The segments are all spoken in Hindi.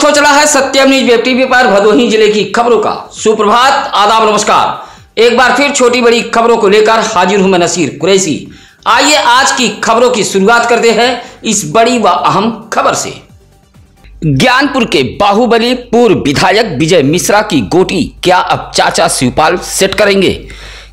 हो चला है सत्यम न्यूज वेब टीवी पर भदोही जिले की खबरों का। सुप्रभात, आदाब, नमस्कार। एक बार फिर छोटी बड़ी खबरों को लेकर हाजिर हूं मैं नसीर कुरैशी। आइए आज की खबरों की शुरुआत करते हैं इस बड़ी व अहम खबर से। ज्ञानपुर के बाहुबली पूर्व विधायक विजय मिश्रा की गोटी क्या अब चाचा शिवपाल सेट करेंगे?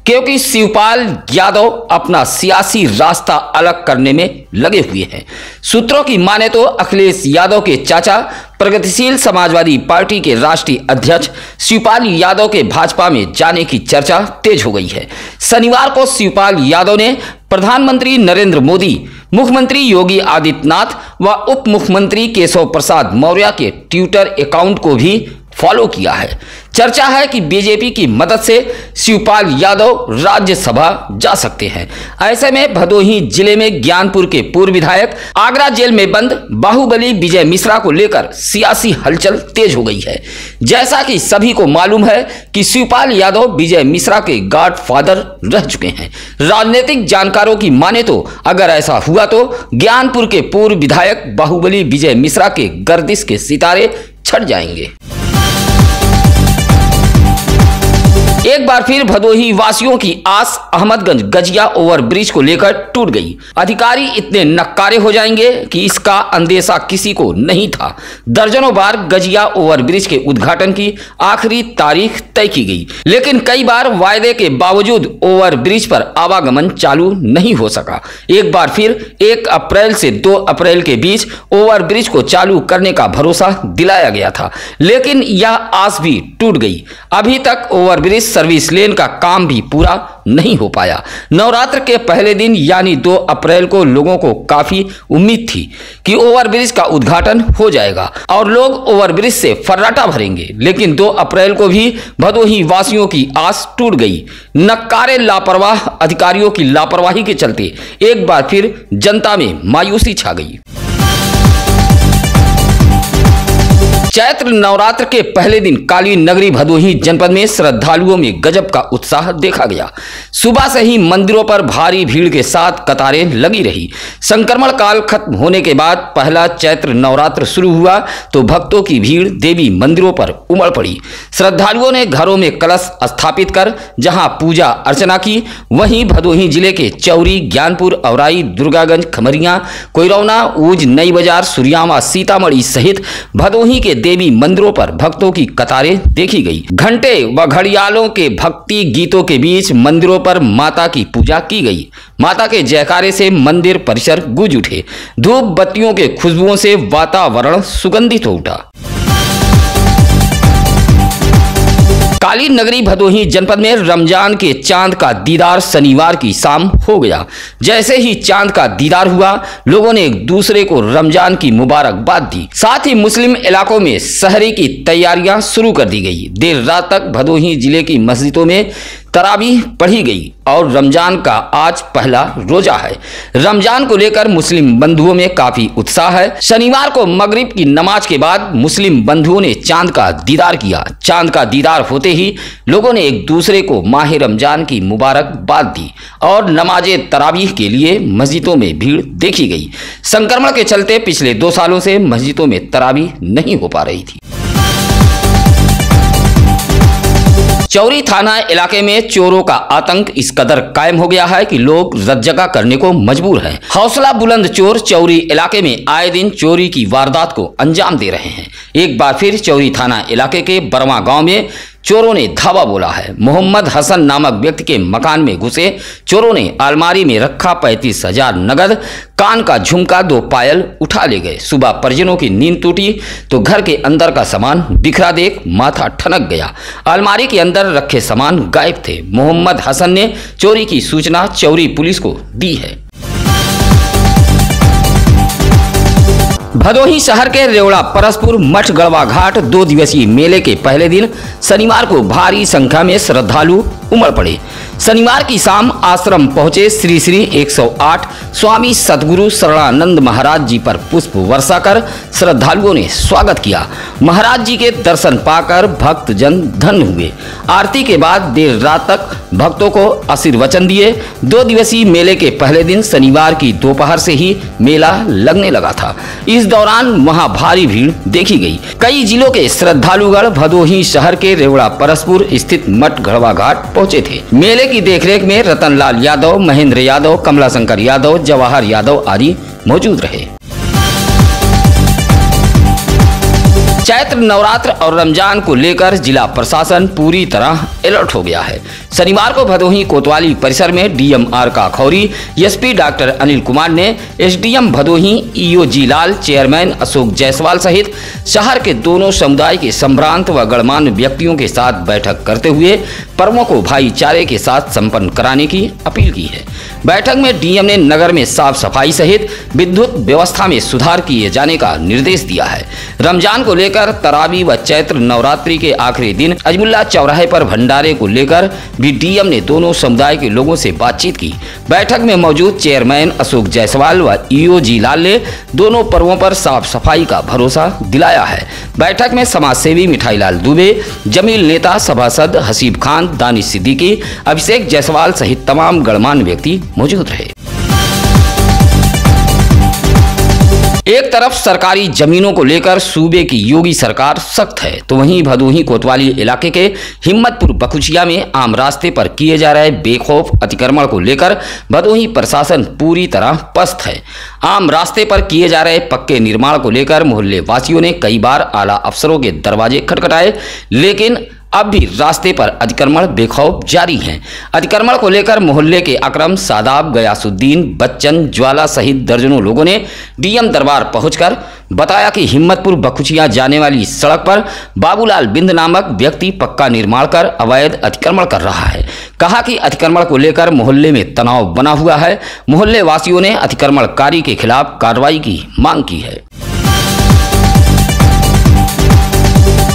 क्योंकि शिवपाल यादव अपना सियासी रास्ता अलग करने में लगे हुए हैं। सूत्रों की माने तो अखिलेश यादव के चाचा प्रगतिशील समाजवादी पार्टी के राष्ट्रीय अध्यक्ष शिवपाल यादव के भाजपा में जाने की चर्चा तेज हो गई है। शनिवार को शिवपाल यादव ने प्रधानमंत्री नरेंद्र मोदी, मुख्यमंत्री योगी आदित्यनाथ व उप मुख्यमंत्री केशव प्रसाद मौर्य के ट्विटर अकाउंट को भी फॉलो किया है। चर्चा है कि बीजेपी की मदद से शिवपाल यादव राज्यसभा जा सकते हैं। ऐसे में भदोही जिले में ज्ञानपुर के पूर्व विधायक, आगरा जेल में बंद बाहुबली विजय मिश्रा को लेकर सियासी हलचल तेज हो गई है। जैसा कि सभी को मालूम है कि शिवपाल यादव विजय मिश्रा के गॉडफादर रह चुके हैं। राजनीतिक जानकारों की माने तो अगर ऐसा हुआ तो ज्ञानपुर के पूर्व विधायक बाहुबली विजय मिश्रा के गर्दिश के सितारे छट जाएंगे। एक बार फिर भदोही वासियों की आस अहमदगंज गजिया ओवरब्रिज को लेकर टूट गई। अधिकारी इतने नक्कारे हो जाएंगे कि इसका अंदेशा किसी को नहीं था। दर्जनों बार गजिया ओवरब्रिज के उद्घाटन की आखिरी तारीख तय की गई, लेकिन कई बार वायदे के बावजूद ओवरब्रिज पर आवागमन चालू नहीं हो सका। एक बार फिर 1 अप्रैल से 2 अप्रैल के बीच ओवरब्रिज को चालू करने का भरोसा दिलाया गया था, लेकिन यह आस भी टूट गई। अभी तक ओवरब्रिज सर्विस लेन का काम भी पूरा नहीं हो पाया। नवरात्र के पहले दिन यानी 2 अप्रैल को लोगों को काफी उम्मीद थी कि ओवरब्रिज का उद्घाटन हो जाएगा और लोग ओवरब्रिज से फर्राटा भरेंगे, लेकिन 2 अप्रैल को भी भदोही वासियों की आस टूट गई। नक्कारे लापरवाह अधिकारियों की लापरवाही के चलते एक बार फिर जनता में मायूसी छा गई। चैत्र नवरात्र के पहले दिन काली नगरी भदोही जनपद में श्रद्धालुओं में गजब का उत्साह देखा गया। सुबह से ही मंदिरों पर भारी भीड़ के साथ कतारें लगी रही। संक्रमण काल खत्म होने के बाद पहला चैत्र नवरात्र शुरू हुआ तो भक्तों की भीड़ देवी मंदिरों पर उमड़ पड़ी। श्रद्धालुओं ने घरों में कलश स्थापित कर जहां पूजा अर्चना की, वहीं भदोही जिले के चौरी, ज्ञानपुर, औराई, दुर्गागंज, खमरिया, कोइरौना, ऊज, नई बाजार, सुरियामा, सीतामढ़ी सहित भदोही के देवी मंदिरों पर भक्तों की कतारें देखी गई। घंटे व घड़ियालों के भक्ति गीतों के बीच मंदिरों पर माता की पूजा की गई। माता के जयकारे से मंदिर परिसर गूंज उठे। धूप बत्तियों के खुशबुओं से वातावरण सुगंधित हो उठा। काली नगरी भदोही जनपद में रमजान के चांद का दीदार शनिवार की शाम हो गया। जैसे ही चांद का दीदार हुआ, लोगों ने एक दूसरे को रमजान की मुबारकबाद दी। साथ ही मुस्लिम इलाकों में सहरी की तैयारियां शुरू कर दी गई। देर रात तक भदोही जिले की मस्जिदों में तरावीह पढ़ी गई और रमजान का आज पहला रोजा है। रमजान को लेकर मुस्लिम बंधुओं में काफी उत्साह है। शनिवार को मगरिब की नमाज के बाद मुस्लिम बंधुओं ने चांद का दीदार किया। चांद का दीदार होते ही लोगों ने एक दूसरे को माह रमजान की मुबारकबाद दी और नमाजे तरावीह के लिए मस्जिदों में भीड़ देखी गई। संक्रमण के चलते पिछले 2 सालों से मस्जिदों में तरावीह नहीं हो पा रही थी। चौरी थाना इलाके में चोरों का आतंक इस कदर कायम हो गया है कि लोग रतजगा करने को मजबूर हैं। हौसला बुलंद चोर चौरी इलाके में आए दिन चोरी की वारदात को अंजाम दे रहे हैं। एक बार फिर चौरी थाना इलाके के बरमा गांव में चोरों ने धावा बोला है। मोहम्मद हसन नामक व्यक्ति के मकान में घुसे चोरों ने अलमारी में रखा 35,000 नगद, कान का झुमका, 2 पायल उठा ले गए। सुबह परिजनों की नींद टूटी तो घर के अंदर का सामान बिखरा देख माथा ठनक गया। अलमारी के अंदर रखे सामान गायब थे। मोहम्मद हसन ने चोरी की सूचना चौरी पुलिस को दी है। भदोही शहर के रेवड़ा परसपुर मठ गढ़वा घाट 2 दिवसीय मेले के पहले दिन शनिवार को भारी संख्या में श्रद्धालु उमड़ पड़े। शनिवार की शाम आश्रम पहुंचे श्री श्री 108 स्वामी सतगुरु शरणानंद महाराज जी पर पुष्प वर्षा कर श्रद्धालुओं ने स्वागत किया। महाराज जी के दर्शन पाकर भक्तजन धन्य हुए। आरती के बाद देर रात तक भक्तों को आशीर्वचन दिए। 2 दिवसीय मेले के पहले दिन शनिवार की दोपहर से ही मेला लगने लगा था। इस दौरान वहां भारी भीड़ देखी गई। कई जिलों के श्रद्धालुगण भदोही शहर के रेवड़ा परसपुर स्थित मठ घड़वा घाट पहुंचे थे। मेले की देखरेख में रतनलाल यादव, महेंद्र यादव, कमलाशंकर यादव, जवाहर यादव आदि मौजूद रहे। चैत्र नवरात्र और रमजान को लेकर जिला प्रशासन पूरी तरह अलर्ट हो गया है। शनिवार को भदोही कोतवाली परिसर में डीएम आर का खौरी, एसपी डॉक्टर अनिल कुमार ने एसडीएम भदोही ईओ जीलाल, चेयरमैन अशोक जायसवाल सहित शहर के दोनों समुदाय के संभ्रांत व गणमान्य व्यक्तियों के साथ बैठक करते हुए पर्वों को भाईचारे के साथ संपन्न कराने की अपील की है। बैठक में डीएम ने नगर में साफ सफाई सहित विद्युत व्यवस्था में सुधार किए जाने का निर्देश दिया है। रमजान को लेकर तरावी व चैत्र नवरात्रि के आखिरी दिन अजमुल्ला चौराहे पर भंडारे को लेकर भी डीएम ने दोनों समुदाय के लोगों से बातचीत की। बैठक में मौजूद चेयरमैन अशोक जायसवाल व ईओ जीलाल ने दोनों पर्वों पर साफ सफाई का भरोसा दिलाया है। बैठक में समाज सेवी मिठाईलाल दुबे, जमील नेता, सभासद हसीब खान, दानिश सिद्दीकी, अभिषेक जायसवाल सहित तमाम गणमान्य व्यक्ति मौजूद रहे। एक तरफ सरकारी जमीनों को लेकर सूबे की योगी सरकार सख्त है, तो वहीं भदोही कोतवाली इलाके के हिम्मतपुर बखुचिया में आम रास्ते पर किए जा रहे बेखौफ अतिक्रमण को लेकर भदोही प्रशासन पूरी तरह पस्त है। आम रास्ते पर किए जा रहे पक्के निर्माण को लेकर मोहल्ले वासियों ने कई बार आला अफसरों के दरवाजे खटखटाए, लेकिन अब भी रास्ते पर अतिक्रमण बेखौफ जारी हैं। अतिक्रमण को लेकर मोहल्ले के अकरम, सादाब, गयासुद्दीन, बच्चन, ज्वाला सहित दर्जनों लोगों ने डीएम दरबार पहुंचकर बताया कि हिम्मतपुर बखुचिया जाने वाली सड़क पर बाबूलाल बिंद नामक व्यक्ति पक्का निर्माण कर अवैध अतिक्रमण कर रहा है। कहा कि अतिक्रमण को लेकर मोहल्ले में तनाव बना हुआ है। मोहल्ले वासियों ने अतिक्रमणकारी के खिलाफ कार्रवाई की मांग की है।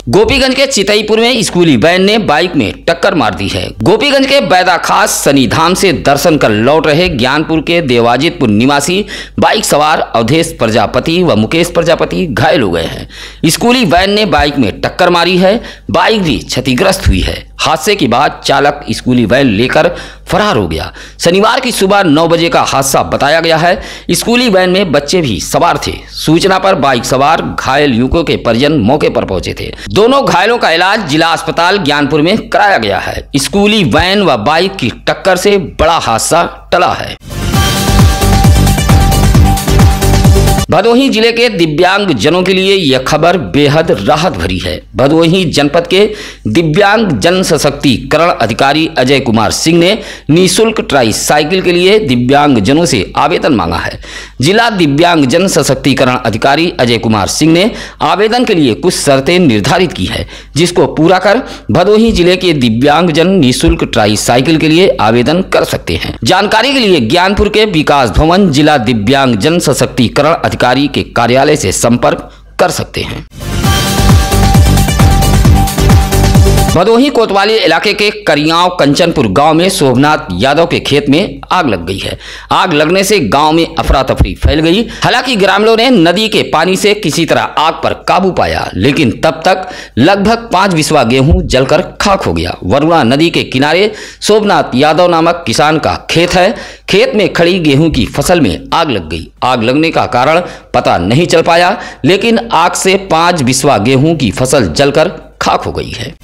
गोपीगंज के चितईपुर में स्कूली वैन ने बाइक में टक्कर मार दी है। गोपीगंज के बैदा खास शनिधाम से दर्शन कर लौट रहे ज्ञानपुर के देवाजितपुर निवासी बाइक सवार अवधेश प्रजापति व मुकेश प्रजापति घायल हो गए हैं। स्कूली वैन ने बाइक में टक्कर मारी है। बाइक भी क्षतिग्रस्त हुई है। हादसे के बाद चालक स्कूली वैन लेकर फरार हो गया। शनिवार की सुबह 9 बजे का हादसा बताया गया है। स्कूली वैन में बच्चे भी सवार थे। सूचना पर बाइक सवार घायल युवकों के परिजन मौके पर पहुंचे थे। दोनों घायलों का इलाज जिला अस्पताल ज्ञानपुर में कराया गया है। स्कूली वैन व बाइक की टक्कर से बड़ा हादसा टला है। भदोही जिले के दिव्यांग जनों के लिए यह खबर बेहद राहत भरी है। भदोही जनपद के दिव्यांग जन सशक्तिकरण अधिकारी अजय कुमार सिंह ने निःशुल्क ट्राई साइकिल के लिए दिव्यांग जनों से आवेदन मांगा है। जिला दिव्यांग जन सशक्तिकरण अधिकारी अजय कुमार सिंह ने आवेदन के लिए कुछ शर्तें निर्धारित की है, जिसको पूरा कर भदोही जिले के दिव्यांग जन निःशुल्क ट्राई साइकिल के लिए आवेदन कर सकते हैं। जानकारी के लिए ज्ञानपुर के विकास भवन जिला दिव्यांग जन सशक्तिकरण अधिकारी के कार्यालय से संपर्क कर सकते हैं। भदोही कोतवाली इलाके के करियाव कंचनपुर गांव में शोभनाथ यादव के खेत में आग लग गई है। आग लगने से गांव में अफरा तफरी फैल गई। हालांकि ग्रामीणों ने नदी के पानी से किसी तरह आग पर काबू पाया, लेकिन तब तक लगभग 5 बिस्वा गेहूं जलकर खाक हो गया। वरुणा नदी के किनारे शोभनाथ यादव नामक किसान का खेत है। खेत में खड़ी गेहूं की फसल में आग लग गई। आग लगने का कारण पता नहीं चल पाया, लेकिन आग से 5 बिस्वा गेहूं की फसल जलकर खाक हो गई है।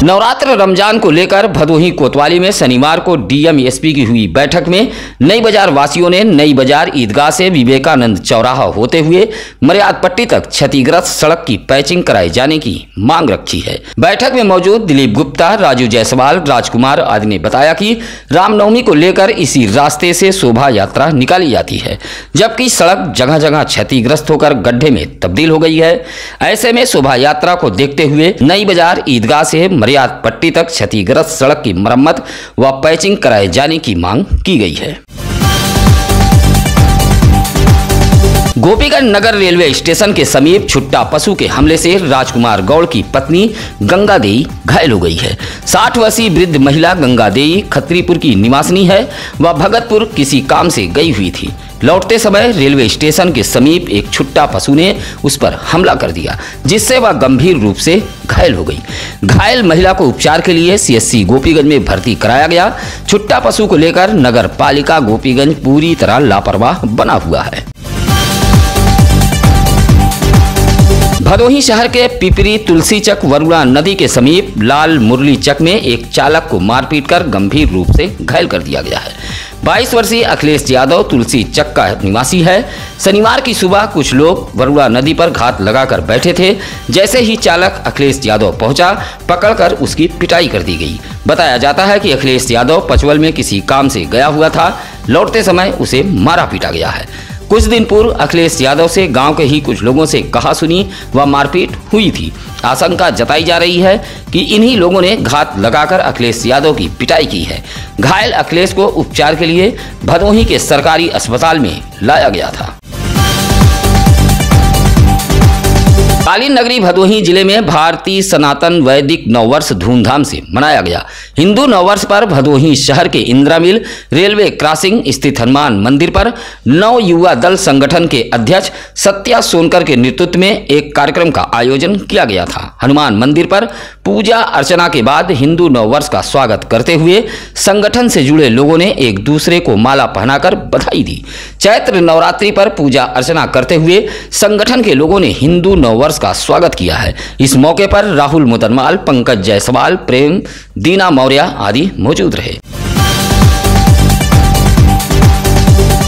नवरात्र रमजान को लेकर भदोही कोतवाली में शनिवार को डीएम एसपी की हुई बैठक में नई बाजार वासियों ने नई बाजार ईदगाह से विवेकानंद चौराहा होते हुए मर्याद पट्टी तक क्षतिग्रस्त सड़क की पैचिंग कराए जाने की मांग रखी है। बैठक में मौजूद दिलीप गुप्ता, राजू जायसवाल, राजकुमार आदि ने बताया कि रामनवमी को लेकर इसी रास्ते से शोभा यात्रा निकाली जाती है, जबकि सड़क जगह जगह क्षतिग्रस्त होकर गड्ढे में तब्दील हो गई है। ऐसे में शोभा यात्रा को देखते हुए नई बाजार ईदगाह से मर्याद पट्टी तक क्षतिग्रस्त सड़क की मरम्मत व पैचिंग कराए जाने की मांग की गई है। गोपीगंज नगर रेलवे स्टेशन के समीप छुट्टा पशु के हमले से राजकुमार गौड़ की पत्नी गंगा देई घायल हो गई है। 60 वर्षीय वृद्ध महिला गंगा देई खत्रीपुर की निवासिनी है। वह भगतपुर किसी काम से गई हुई थी। लौटते समय रेलवे स्टेशन के समीप एक छुट्टा पशु ने उस पर हमला कर दिया, जिससे वह गंभीर रूप से घायल हो गई। घायल महिला को उपचार के लिए सीएससी गोपीगंज में भर्ती कराया गया। छुट्टा पशु को लेकर नगर पालिका गोपीगंज पूरी तरह लापरवाह बना हुआ है। भदोही शहर के पिपरी तुलसी चक वरुणा नदी के समीप लाल मुरली चक में एक चालक को मारपीट कर गंभीर रूप से घायल कर दिया गया है। 22 वर्षीय अखिलेश यादव तुलसी चक का निवासी है। शनिवार की सुबह कुछ लोग वरुणा नदी पर घात लगाकर बैठे थे। जैसे ही चालक अखिलेश यादव पहुंचा, पकड़कर उसकी पिटाई कर दी गई। बताया जाता है कि अखिलेश यादव पचवल में किसी काम से गया हुआ था। लौटते समय उसे मारा पीटा गया है। कुछ दिन पूर्व अखिलेश यादव से गांव के ही कुछ लोगों से कहा सुनी व मारपीट हुई थी। आशंका जताई जा रही है कि इन्हीं लोगों ने घात लगाकर अखिलेश यादव की पिटाई की है। घायल अखिलेश को उपचार के लिए भदोही के सरकारी अस्पताल में लाया गया था। कालीन नगरी भदोही जिले में भारतीय सनातन वैदिक नववर्ष धूमधाम से मनाया गया। हिंदू नववर्ष पर भदोही शहर के इंदिरा मिल रेलवे क्रॉसिंग स्थित हनुमान मंदिर पर नव युवा दल संगठन के अध्यक्ष सत्या सोनकर के नेतृत्व में एक कार्यक्रम का आयोजन किया गया था। हनुमान मंदिर पर पूजा अर्चना के बाद हिंदू नववर्ष का स्वागत करते हुए संगठन से जुड़े लोगों ने एक दूसरे को माला पहनाकर बधाई दी। चैत्र नवरात्रि पर पूजा अर्चना करते हुए संगठन के लोगों ने हिंदू नववर्ष का स्वागत किया है। इस मौके पर राहुल मुदनमाल, पंकज जायसवाल, प्रेम, दीना मौर्य आदि मौजूद रहे।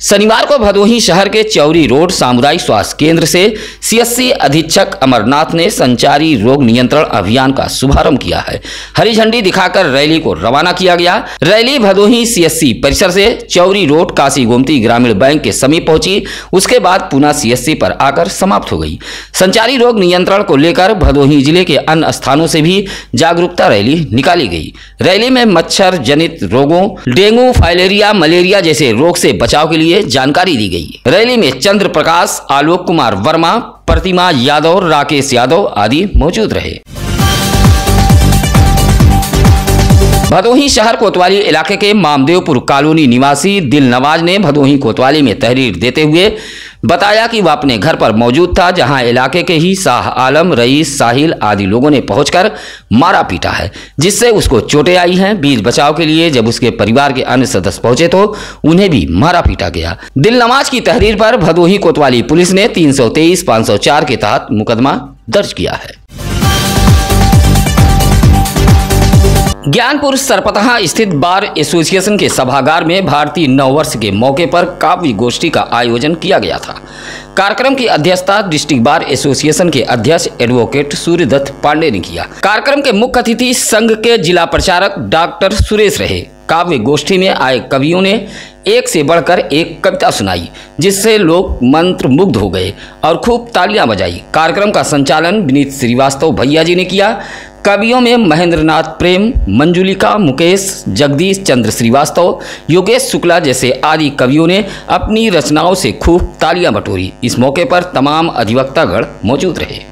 शनिवार को भदोही शहर के चौरी रोड सामुदायिक स्वास्थ्य केंद्र से सीएससी अधीक्षक अमरनाथ ने संचारी रोग नियंत्रण अभियान का शुभारंभ किया है। हरी झंडी दिखाकर रैली को रवाना किया गया। रैली भदोही सीएससी परिसर से चौरी रोड काशी गोमती ग्रामीण बैंक के समीप पहुंची। उसके बाद पुनः सीएससी पर आकर समाप्त हो गई। संचारी रोग नियंत्रण को लेकर भदोही जिले के अन्य स्थानों से भी जागरूकता रैली निकाली गई। रैली में मच्छर जनित रोगों, डेंगू, फाइलेरिया, मलेरिया जैसे रोग से बचाव के लिए जानकारी दी गई। रैली में चंद्र प्रकाश, आलोक कुमार वर्मा, प्रतिमा यादव, राकेश यादव आदि मौजूद रहे। भदोही शहर कोतवाली इलाके के मामदेवपुर कॉलोनी निवासी दिलनवाज ने भदोही कोतवाली में तहरीर देते हुए बताया कि वह अपने घर पर मौजूद था, जहां इलाके के ही शाह आलम, रईस, साहिल आदि लोगों ने पहुंचकर मारा पीटा है, जिससे उसको चोटें आई हैं। बीच बचाव के लिए जब उसके परिवार के अन्य सदस्य पहुंचे तो उन्हें भी मारा पीटा गया। दिलनवाज की तहरीर पर भदोही कोतवाली पुलिस ने 323, 504 के तहत मुकदमा दर्ज किया है। ज्ञानपुर सरपतहा स्थित बार एसोसिएशन के सभागार में भारतीय नववर्ष के मौके पर काव्य गोष्ठी का आयोजन किया गया था। कार्यक्रम की अध्यक्षता डिस्ट्रिक्ट बार एसोसिएशन के अध्यक्ष एडवोकेट सूर्यदत्त पांडे ने किया। कार्यक्रम के मुख्य अतिथि संघ के जिला प्रचारक डॉक्टर सुरेश रहे। काव्य गोष्ठी में आए कवियों ने एक से बढ़कर एक कविता सुनाई, जिससे लोग मंत्र मुग्ध हो गए और खूब तालियां बजाई। कार्यक्रम का संचालन विनीत श्रीवास्तव भैया जी ने किया। कवियों में महेंद्रनाथ प्रेम, मंजुलिका, मुकेश, जगदीश चंद्र श्रीवास्तव, योगेश शुक्ला जैसे आदि कवियों ने अपनी रचनाओं से खूब तालियां बटोरी। इस मौके पर तमाम अधिवक्तागण मौजूद रहे।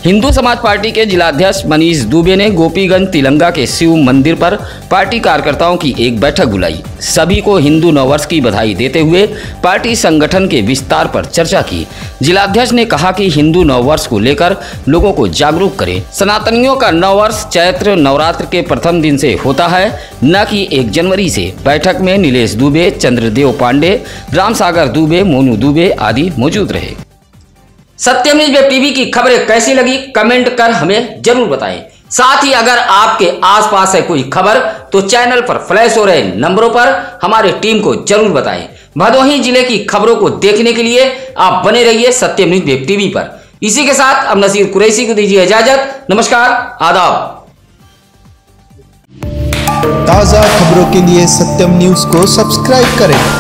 हिंदू समाज पार्टी के जिलाध्यक्ष मनीष दुबे ने गोपीगंज तिलंगा के शिव मंदिर पर पार्टी कार्यकर्ताओं की एक बैठक बुलाई। सभी को हिंदू नववर्ष की बधाई देते हुए पार्टी संगठन के विस्तार पर चर्चा की। जिलाध्यक्ष ने कहा कि हिंदू नववर्ष को लेकर लोगों को जागरूक करें। सनातनियों का नववर्ष चैत्र नवरात्र के प्रथम दिन से होता है, न कि 1 जनवरी से। बैठक में नीलेश दुबे, चंद्रदेव पांडे, रामसागर दुबे, मोनू दुबे आदि मौजूद रहे। सत्यम न्यूज वेब टीवी की खबरें कैसी लगी कमेंट कर हमें जरूर बताएं। साथ ही अगर आपके आसपास है कोई खबर तो चैनल पर फ्लैश हो रहे नंबरों पर हमारी टीम को जरूर बताएं। भदोही जिले की खबरों को देखने के लिए आप बने रहिए सत्यम न्यूज वेब टीवी पर। इसी के साथ अब नसीर कुरैशी को दीजिए इजाजत। नमस्कार, आदाब। ताजा खबरों के लिए सत्यम न्यूज को सब्सक्राइब करें।